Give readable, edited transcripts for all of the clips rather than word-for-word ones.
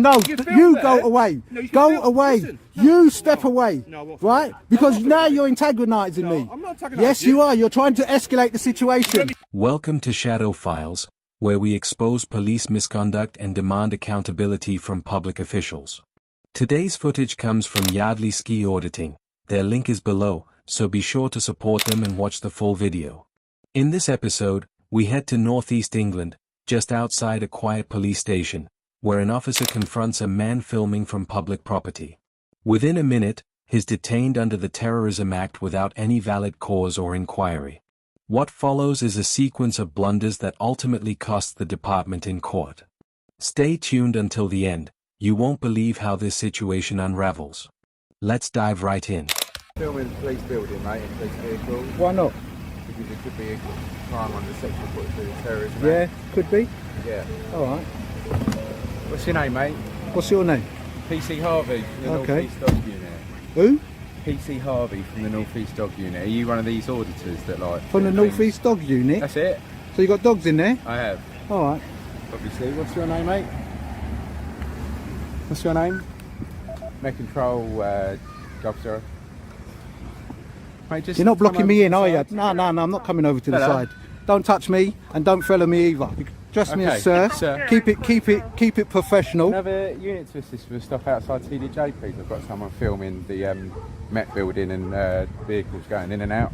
No, you go away. No, you go film. away. Listen, you step away. No, right? Because now you're antagonising me. I'm not antagonising Yes, you are. You're trying to escalate the situation. Welcome to Shadow Files, where we expose police misconduct and demand accountability from public officials. Today's footage comes from Yardley Ski Auditing. Their link is below, so be sure to support them and watch the full video. In this episode, we head to northeast England, just outside a quiet police station, where an officer confronts a man filming from public property. Within a minute, he's detained under the Terrorism Act without any valid cause or inquiry. What follows is a sequence of blunders that ultimately costs the department in court. Stay tuned until the end. You won't believe how this situation unravels. Let's dive right in. Filming the police building, mate, in police vehicle. Why not? Because it could be a crime under Section 42 of Terrorism Act. Yeah, could be. Yeah. All right. What's your name, mate? What's your name? PC Harvey from the Okay. North East Dog Unit. Who? PC Harvey from the North East Dog Unit. Are you one of these auditors that like... From the North East Dog Unit? That's it. So you got dogs in there? I have. All right. Obviously. What's your name, mate? What's your name? Met Control, Officer. Mate, just You're not come blocking over me to in, the are you? side. No, I'm not coming over to the Fella. side. Don't touch me and don't follow me either. Dress me Okay, as sir. sir. Keep it professional. Another unit to assist with stuff outside TDJ, please. I've got someone filming the Met building and vehicles going in and out.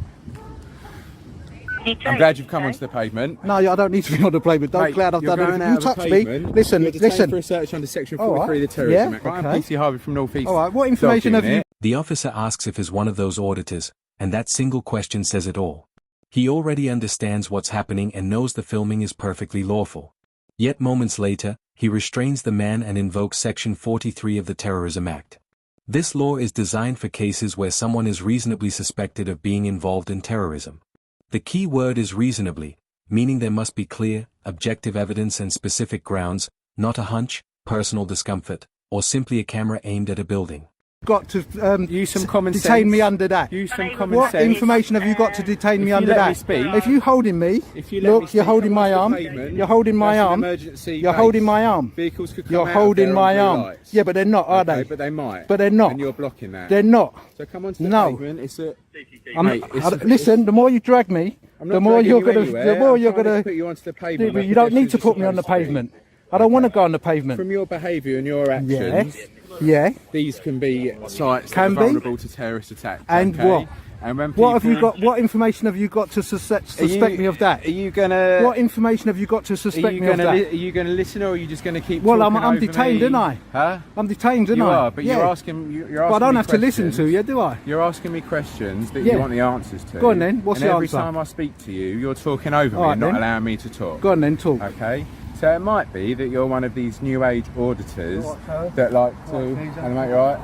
I'm glad you've come onto the pavement. No, I don't need to be on the pavement. Don't Mate, glad I've you're done going it. out You of the touch me. pavement. Listen, You're detained listen. for a search under Section All 43 right. of the Terrorism Yeah, Act. I'm okay. PC Harvey from North East. All right. What Dog information have you? Unit. The officer asks if he's one of those auditors, and that single question says it all. He already understands what's happening and knows the filming is perfectly lawful. Yet moments later, he restrains the man and invokes Section 43 of the Terrorism Act. This law is designed for cases where someone is reasonably suspected of being involved in terrorism. The key word is reasonably, meaning there must be clear, objective evidence and specific grounds, not a hunch, personal discomfort, or simply a camera aimed at a building. Got to Use some common detain sense. me under that. Use some common What sense. information have you got to detain me If you under let that? me speak- If you holding me, If you let me look, you're speak, holding come my onto arm. the pavement, You're holding my that's an arm. emergency You're base. holding my arm. Vehicles could come You're out holding there my on arm. blue lights. Yeah, but they're not, are Okay, they? but they might. But they're not. And you're blocking that. They're not. So come onto the No. pavement. It's a... I'm, Mate, it's- listen, the more you drag me, I'm the not more dragging you're you gonna, anywhere. the more I'm you're trying to gonna. put you onto the pavement. But like you don't need to pedestrians put me are on the supposed to be. pavement. I don't want to go on the pavement. From your behaviour and your Yeah, actions, yeah. these can be sites Can that are be. vulnerable to terrorist attacks. And okay? what? And when What have you people- got? What information have you got to suspect me of that? Are you gonna? What information have you got to Are suspect you me of gonna? that? Are you gonna listen, or are you just gonna keep? Well, talking I'm over detained, me? aren't I? Huh? I'm detained, aren't You I? are, but yeah. you're asking. You're asking. But I don't me have to listen to questions. you, do I? You're asking me questions that Yeah. you want the answers to. Go on then, what's and the every answer? time I speak to you, you're talking over me All right and not then. allowing me to talk. Go on then, talk. Okay. So it might be that you're one of these new age auditors that like to, and mate, right,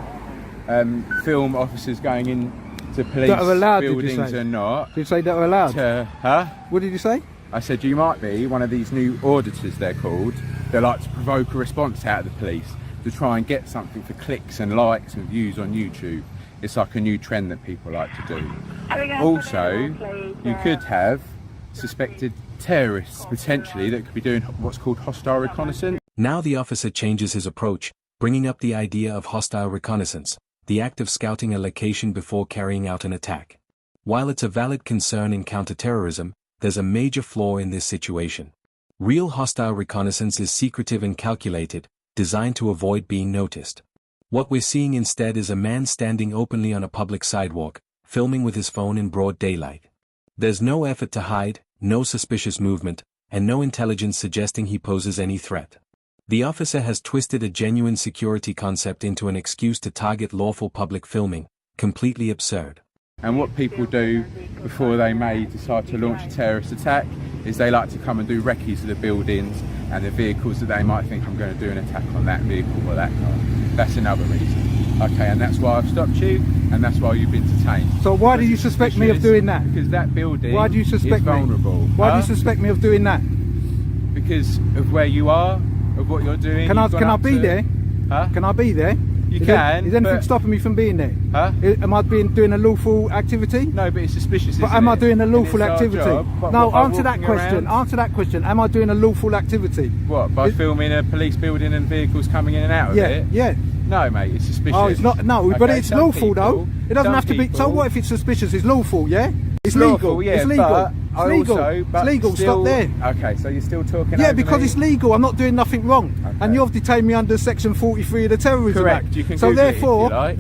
film officers going in to police That are allowed, did you buildings say? and not. Did you say that were allowed? Huh? What did you say? I said you might be one of these new auditors, they're called. They like to provoke a response out of the police to try and get something for clicks and likes and views on YouTube. It's like a new trend that people like to do. Also, you could have suspected terrorists potentially that could be doing what's called hostile reconnaissance. Now the officer changes his approach, bringing up the idea of hostile reconnaissance, the act of scouting a location before carrying out an attack. While it's a valid concern in counterterrorism, there's a major flaw in this situation. Real hostile reconnaissance is secretive and calculated, designed to avoid being noticed. What we're seeing instead is a man standing openly on a public sidewalk, filming with his phone in broad daylight. There's no effort to hide, no suspicious movement, and no intelligence suggesting he poses any threat. The officer has twisted a genuine security concept into an excuse to target lawful public filming, completely absurd. And what people do before they may decide to launch a terrorist attack is they like to come and do recce's of the buildings and the vehicles that they might think, I'm going to do an attack on that vehicle or that car. That's another reason. Okay, and that's why I've stopped you, and that's why you've been detained. So why do you suspect me of doing that? Because that building Why do you suspect is vulnerable. me? Why do you suspect me of doing that? Because of where you are, of what you're doing. Can You've gone I up be to- there? Huh? Can I be there? You Is can. anything but- stopping me from being there? Huh? Am I doing a lawful activity? No, but it's suspicious. But isn't am I it? doing a And lawful it's our activity? job, but No, what, by answer that walking question. around- Answer that question. Am I doing a lawful activity? What, by filming a police building and vehicles coming in and out of Yeah, it? yeah. No, mate, it's suspicious. Oh, it's not. No, but Okay, it's some lawful people- though. It doesn't some have to be. So people- what if it's suspicious? It's lawful, yeah. It's lawful, legal. yeah, it's legal. but it's I legal. also, but it's legal. still, Stop there. Okay, so you're still talking Yeah, over because me? it's legal. I'm not doing nothing wrong, Okay. and you've detained me under Section 43 of the Terrorism Correct, Act. you can so Google it if therefore, you like.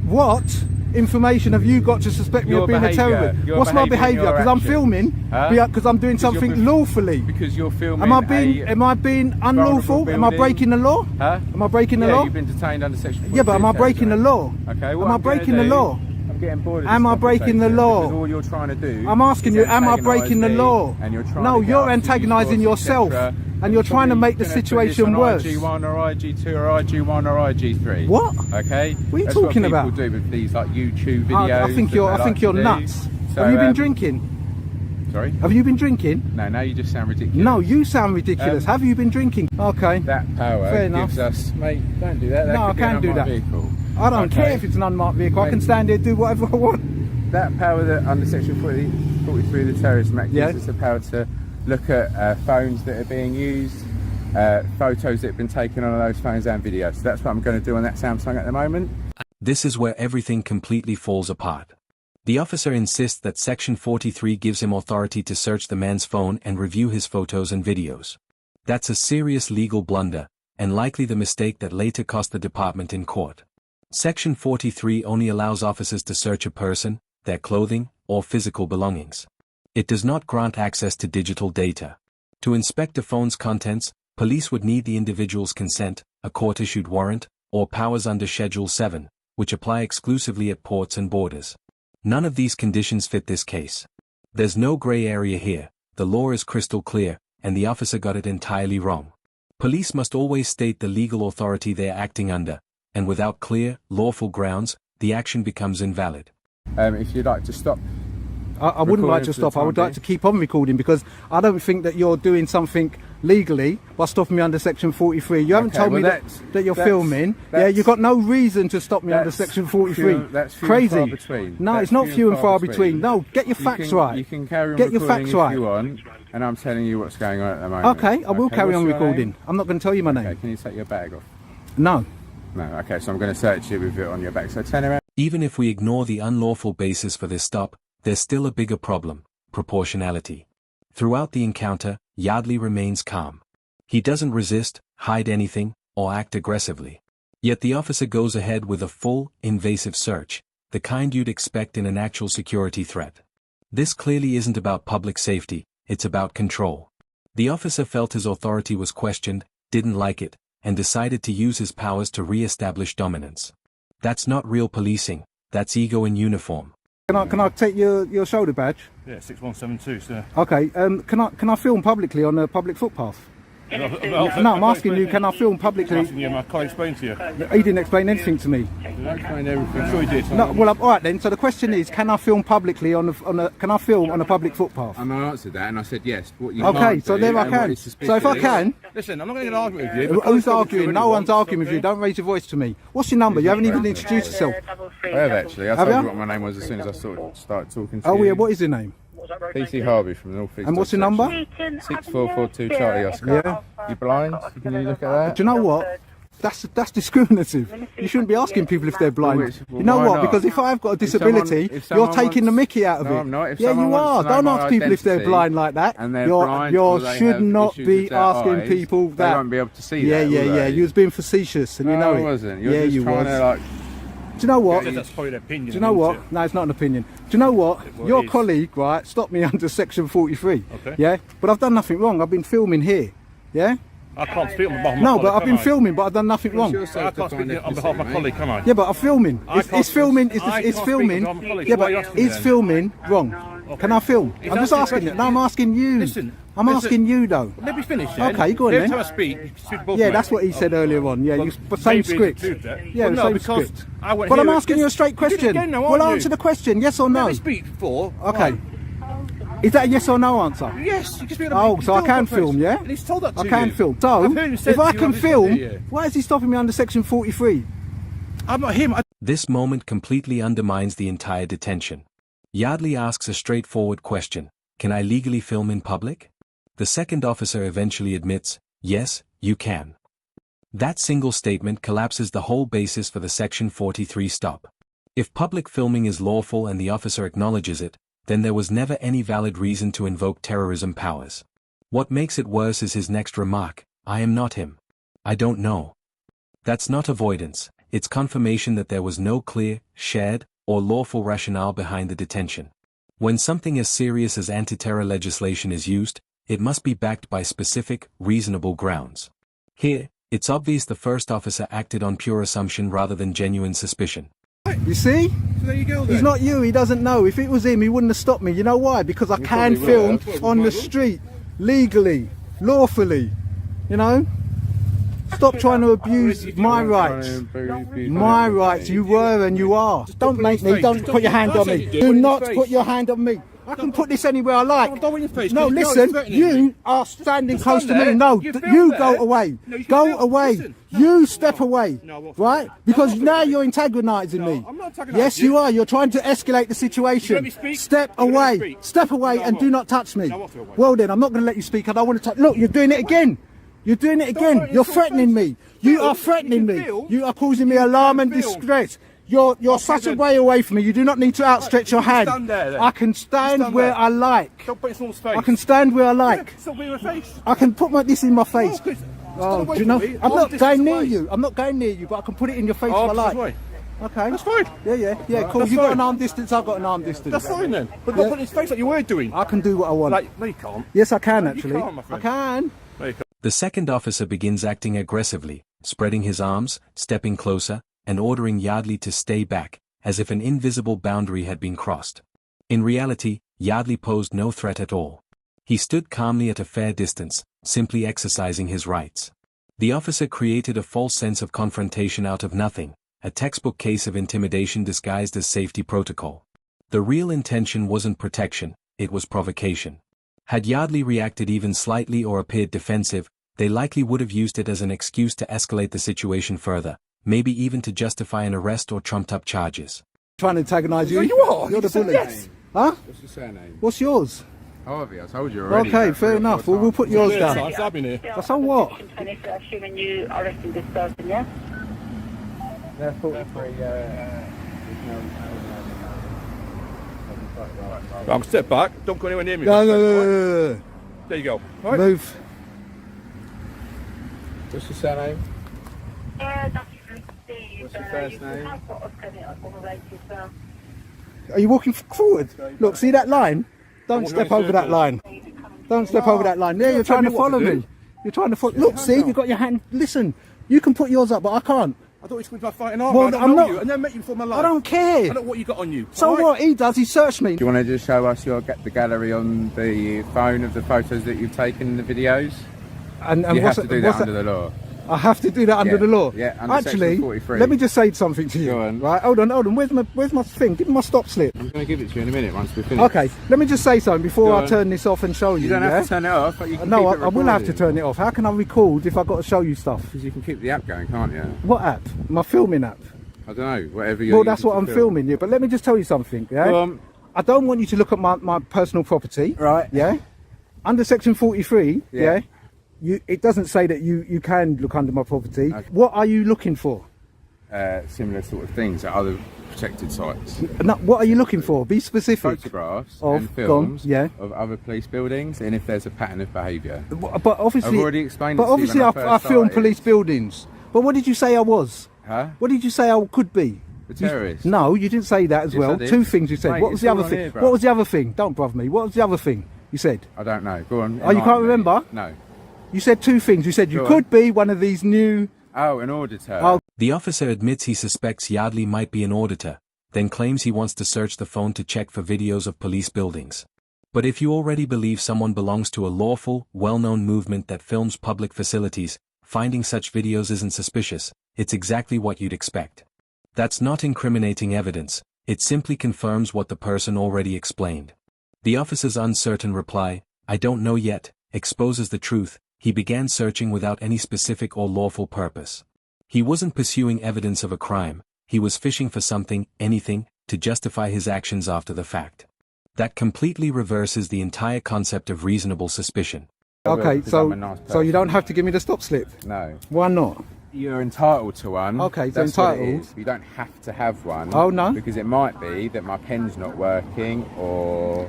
what information have you got to suspect me Your of being a behaviour, terrorist? your What's my behaviour and behaviour? your Because I'm action. filming. Huh? Because I'm doing Because you're something lawfully. Because you're filming Am I being unlawful? Am I building. breaking the law? Huh? Am I breaking the Yeah, law? you've been detained under Section 43. Yeah, but am I breaking the law? Okay, what Am I I'm gonna breaking the do- law? I'm getting bored of Am this I breaking the conversation law? because all you're trying to do I'm asking is you, am I antagonise breaking the me, law? and you're trying No, to get you're us to use antagonising force, yourself, etc. and you're trying to make the Probably gonna situation put this worse. on IG1 or IG2 or IG1 or IG3. What? Okay. What are you That's talking what about? people do with these like YouTube videos. I think you're nuts. So, Have you been drinking? Sorry. Have you been drinking? No, now you just sound ridiculous. No, you sound ridiculous. Have you been drinking? Okay. That power Fair enough. gives us, mate. Don't do that. That No, could I be an can't do unmarked that. Vehicle. I don't Okay. care if it's an unmarked vehicle. I can Mate. stand there and do whatever I want. That power that under Section 43 of the Terrorism Act Yeah. gives us the power to look at phones that are being used, photos that have been taken on those phones and videos. So that's what I'm going to do on that Samsung at the moment. This is where everything completely falls apart. The officer insists that Section 43 gives him authority to search the man's phone and review his photos and videos. That's a serious legal blunder, and likely the mistake that later cost the department in court. Section 43 only allows officers to search a person, their clothing, or physical belongings. It does not grant access to digital data. To inspect a phone's contents, police would need the individual's consent, a court-issued warrant, or powers under Schedule 7, which apply exclusively at ports and borders. None of these conditions fit this case. There's no gray area here, the law is crystal clear, and the officer got it entirely wrong. Police must always state the legal authority they are acting under, and without clear, lawful grounds, the action becomes invalid. If you'd like to stop. I wouldn't like Recording to for the stop. I would time like to keep on recording because I don't think that you're doing something legally by stopping me under Section 43. You haven't Okay, told me well, that you're that's- filming. Yeah, that's- you've got no reason to stop me under that's Section 43. that's few and Crazy. far between. No, That's it's not few and far between. No, get your You facts can- right. You can carry on Get your recording facts if right. you want, and I'm telling you what's going on at the moment. Okay, I will carry what's on your recording. name? I'm not going to tell you my name. Okay, can you take your bag off? No. No, okay, so I'm going to search you with it on your back. So turn around. Even if we ignore the unlawful basis for this stop, there's still a bigger problem: proportionality. Throughout the encounter, Yardley remains calm. He doesn't resist, hide anything, or act aggressively. Yet the officer goes ahead with a full, invasive search, the kind you'd expect in an actual security threat. This clearly isn't about public safety, it's about control. The officer felt his authority was questioned, didn't like it, and decided to use his powers to re-establish dominance. That's not real policing, that's ego in uniform. Can I take your shoulder badge? Yeah, 6172, sir. Okay. Can I film publicly on a public footpath? No, I'm asking you. Can I film publicly? Yeah, I can't explain to you. He didn't explain anything to me. I explained everything. I'm sure he did. No, well, all right then. So the question is, can I film publicly can I film on a public footpath? And I answered that, and I said yes. What you Okay, can't so do there I and what can. is So if I suspicious- can, Listen, I'm not going to get an argument with you. who's arguing? No one's arguing with you. Don't raise your voice to me. What's your number? You haven't even introduced yourself. I have actually. I Have told ya? you what my name was as soon as I started talking to Oh you. yeah. What is your name? PC Harvey from the North East. And what's your number? 6442 Charlie Oscar. Yeah. You blind? Can you look at that? Do you know what? That's discriminative. You shouldn't be asking people if they're blind. Well, You know why what? not? Because if I've got a If someone- disability, if you're someone taking the wants- mickey out of No, it. I'm not. If Yeah, someone you wants are. to know Don't my ask people if they're identity blind like that. and they're You're blind you or they should have not issues be with their asking eyes, people they that. won't be able to see Yeah, that, will yeah, yeah. they? You was being facetious, and you know I it. wasn't. You're Yeah, just you trying was. to like. Do you know what? That's probably their opinion. Do you know what? isn't it? No, it's not an opinion. Do you know what? Well, Your it is. colleague, right, stopped me under Section 43. Okay. Yeah? But I've done nothing wrong. I've been filming here. Yeah? I can't speak on behalf of my No, colleague, but I've can been I? filming, but I've done nothing wrong. Your I can't speak on behalf of my colleague, can I? Yeah, but I'm filming. I It's can't- filming. I It's can't speak filming. on behalf of my colleague, Yeah, so why but are you asking me is then? filming wrong? Can I film? He's I'm just asking asking a it. No, I'm asking you. Listen, I'm listen. asking you though. Let me finish then. Okay, go on Every then. time I speak, you speak both Yeah, ways. that's what he said earlier on. Yeah, Well, same maybe script. include that. Yeah, Well, the no, same because script. I went But I'm here- asking you a straight You did it question. again now, Well, aren't you? answer the question. Yes or no? Let me speak for. Okay. Is that a yes or no answer? Yes, you can speak. Oh, so I can film, yeah? And he's told that to I can you. film. So, I've heard him say if I to you can on this film, video. why is he stopping me under Section 43? I'm not him. This moment completely undermines the entire detention. Yardley asks a straightforward question: can I legally film in public? The second officer eventually admits, yes, you can. That single statement collapses the whole basis for the Section 43 stop. If public filming is lawful and the officer acknowledges it, then there was never any valid reason to invoke terrorism powers. What makes it worse is his next remark: I am not him. I don't know. That's not avoidance, it's confirmation that there was no clear, shared, or lawful rationale behind the detention. When something as serious as anti-terror legislation is used, it must be backed by specific, reasonable grounds. Here, it's obvious the first officer acted on pure assumption rather than genuine suspicion. You see? So there you go then. He's not you, he doesn't know. If it was him, he wouldn't have stopped me. You know why? Because I can probably film will. That's what on we the might do. street, legally, lawfully. You know? Stop trying to abuse my rights. My rights, you were and you are. Don't make me, don't put your hand on me. Do not put your hand on me. I can put this anywhere I like. Don't in your face. No, 'cause you know listen, it's threatening you me. are standing You close to stand me. there, No, you film you go there. away. No, you can Go film. away. Listen. You step away. No, I won't. Right? Because No, now you're antagonising me. I'm not antagonising Yes, you. you are. You're trying to escalate the You situation. let me speak? Step You let me away. speak? Step away No, I and do won't. not touch me. No, I won't feel away. Well then, I'm not going to let you speak. I don't want to touch. Look, you're doing it again. You're doing it again. worry, You're it's all threatening me. face. You Film. are threatening You me. can film. You are causing me You alarm can and film. distress. You're such a then. way away from me. You do not need to outstretch your hand. stand there then. I can stand stand where there. I like. Don't put it in someone's face. I can stand where I like. Stop being in my face. I can put this in my face. No, 'cause Oh, away do you know? from me. I'm Arm not distance going near away. you. I'm not going near you, but I can put it in your face Arm if I distance like. away. Okay. That's fine. Yeah, cool. That's You got fine. an arm distance, I've got an arm distance. That's fine then. But Yeah. not put it in his face like you were doing. I can do what I want. Like, no, you can't. Yes, I can No, you actually. can't, my I friend. can. No, you can't. The second officer begins acting aggressively, spreading his arms, stepping closer, and ordering Yardley to stay back, as if an invisible boundary had been crossed. In reality, Yardley posed no threat at all. He stood calmly at a fair distance, simply exercising his rights. The officer created a false sense of confrontation out of nothing, a textbook case of intimidation disguised as safety protocol. The real intention wasn't protection, it was provocation. Had Yardley reacted even slightly or appeared defensive, they likely would have used it as an excuse to escalate the situation further, maybe even to justify an arrest or trumped-up charges. Trying to antagonise you. No, you are. You're You the said bully. yes. Huh? What's your surname? What's yours? Harvey, I told you already. Okay, about fair 3 or enough. 4 We'll put times. yours Yeah, down. so I'm stabbing here. So what? Assuming you arrested this person, yeah? They're 43, Right, I'm step back. Don't go anywhere near me. No, my no, friend, no, right? no, no, There you go. no. Right. Move. What's your surname? That's What's your first name? Are you walking forward? Look, see that line? Don't walking step in a over that circle. line. Don't step over that line. Yeah, you're tell trying to me what to follow do. me. You're trying to follow. Look, see, you've got your hand. Listen, you can put yours up, but I can't. I thought you were my fighting arm. Well, I don't I'm know not- you. I never met you before in my life. I don't care. I don't know what you got on you. So alright? what? He does. He searched me. Do you want to just show us the gallery on the phone of the photos that you've taken in the videos? And You have what's to that- do what's that under the law. I have to do that under Yeah, the law. yeah, under Actually, section 43. let me just say something to you. Go on. Right, hold on. Where's my thing? Give me my stop slip. I'm going to give it to you in a minute once we're finished. Okay, let me just say something before Go I on. turn this off and show you. You don't yeah? have to turn it off, but you can No, keep I it will have to recorded. turn it off. How can I record if I've got to show you stuff? Because you can keep the app going, can't you? What app? My filming app. I don't know, whatever you're Well, that's using what to I'm film. filming you. But let me just tell you something. Yeah. Go on. I don't want you to look at my personal property. Right. Yeah. Under section 43. Yeah. It doesn't say that you can look under my property. Okay. What are you looking for? Similar sort of things at other protected sites. No, what are you looking for? Be specific. Photographs Of- and gone, films yeah. of other police buildings, and if there's a pattern of behaviour. But obviously, I've already explained But it to you obviously, when I I first film started. police buildings. But what did you say I was? Huh? What did you say I could be? The terrorist? No, you didn't say that as Yes, well. I did. 2 things you said. Mate, What was it's the other all on thing? here, bruv. What was the other thing? Don't brother me. What was the other thing you said? I don't know. Go on. Oh, you can't enlighten me. remember? No. You said 2 things. You said you Go could be one of these new. Oh, an auditor. Oh. The officer admits he suspects Yardley might be an auditor, then claims he wants to search the phone to check for videos of police buildings. But if you already believe someone belongs to a lawful, well-known movement that films public facilities, finding such videos isn't suspicious, it's exactly what you'd expect. That's not incriminating evidence, it simply confirms what the person already explained. The officer's uncertain reply, "I don't know yet," exposes the truth. He began searching without any specific or lawful purpose. He wasn't pursuing evidence of a crime, he was fishing for something, anything, to justify his actions after the fact. That completely reverses the entire concept of reasonable suspicion. Okay, Because so I'm a nice so you person. don't have to give me the stop slip. No. Why not? You're entitled to one. Okay, so That's what it entitled. is. You don't have to have one. Oh, no? Because it might be that my pen's not working, or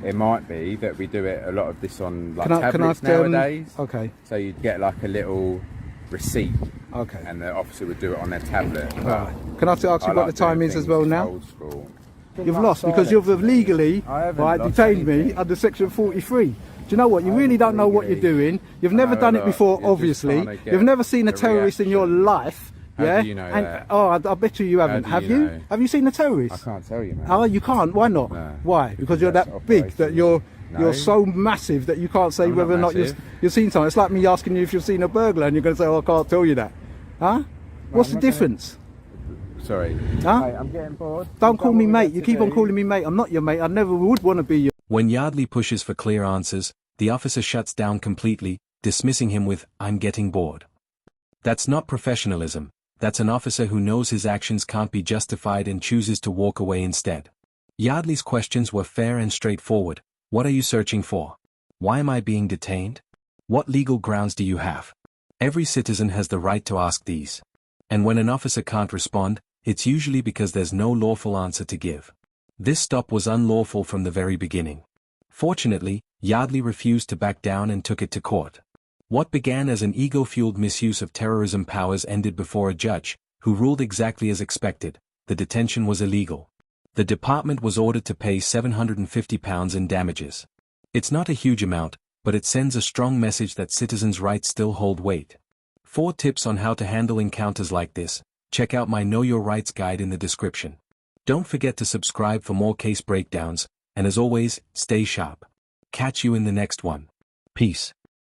it might be that we do it a lot of this on like tablets nowadays. Okay, So you'd get like a little receipt, okay. and the officer would do it on their tablet. But Right. Can I ask you I what like the time doing is as things well now? Old school. You've lost because you've illegally I haven't right, lost detained me anything. under section 43. Do you know what? You really don't know what you're doing. You've never know, done it look, before, you're just obviously. trying to get You've never seen a the terrorist in your reaction. life. How Yeah? do you know and, that? Oh, I bet you haven't. do Have you you? know? Have you seen a terrorist? I can't tell you, man. Oh, you can't. Why not? No. Why? Because you're That's that big that operational. you're No. so massive that you can't say I'm whether or not not massive. you've seen something. It's like me asking you if you've seen a burglar and you're going to say, "Oh, I can't tell you that." Huh? What's the I'm not gonna- difference? Sorry. Huh? Mate, I'm getting bored. Don't You've call done me what we mate. had You to keep on do. calling me mate. I'm not your mate. I never would want to be your. When Yardley pushes for clear answers, the officer shuts down completely, dismissing him with, "I'm getting bored." That's not professionalism, that's an officer who knows his actions can't be justified and chooses to walk away instead. Yardley's questions were fair and straightforward. What are you searching for? Why am I being detained? What legal grounds do you have? Every citizen has the right to ask these. And when an officer can't respond, it's usually because there's no lawful answer to give. This stop was unlawful from the very beginning. Fortunately, Yardley refused to back down and took it to court. What began as an ego-fueled misuse of terrorism powers ended before a judge, who ruled exactly as expected: the detention was illegal. The department was ordered to pay £750 in damages. It's not a huge amount, but it sends a strong message that citizens' rights still hold weight. 4 tips on how to handle encounters like this. Check out my Know Your Rights guide in the description. Don't forget to subscribe for more case breakdowns, and as always, stay sharp. Catch you in the next one. Peace.